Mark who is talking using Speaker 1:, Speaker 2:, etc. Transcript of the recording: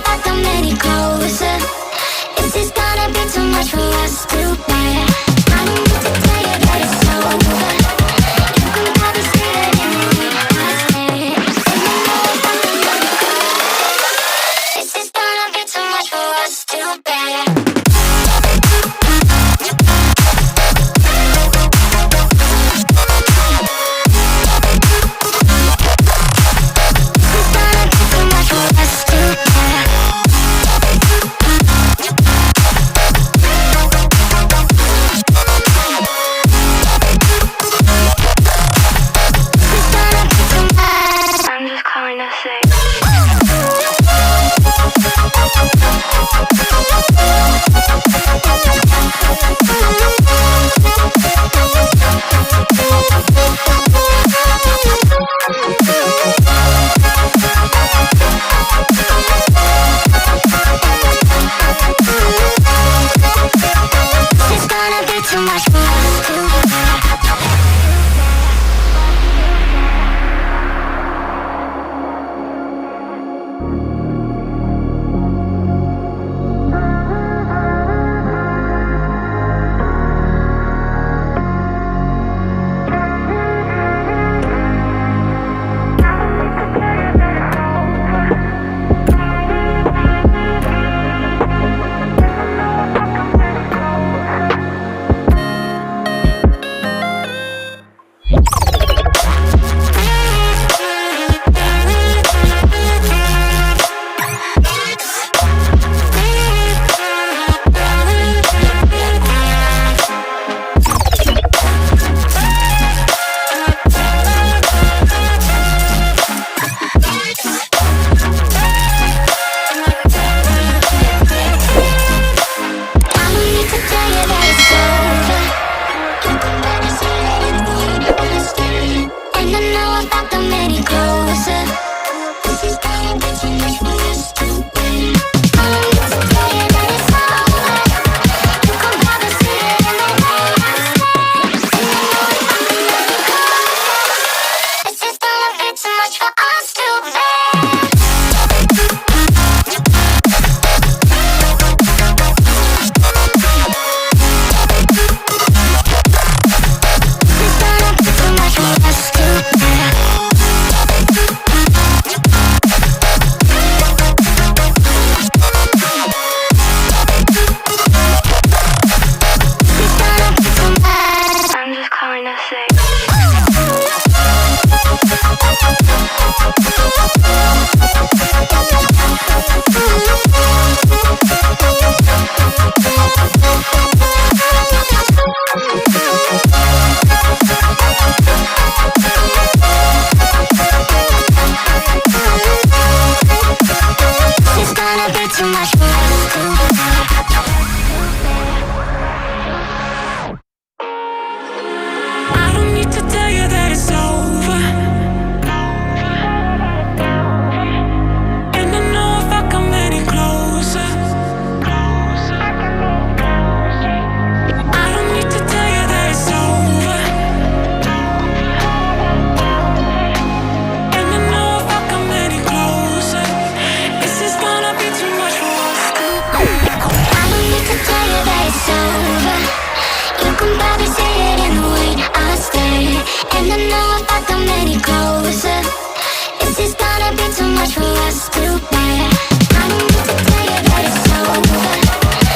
Speaker 1: if I come any closer. Is this gonna be too much for us to bear? I don't need to tell you that it's over. You can probably see it in the way I stare. And you know if I come any closer. Is this gonna be too much for us to bear? You can buy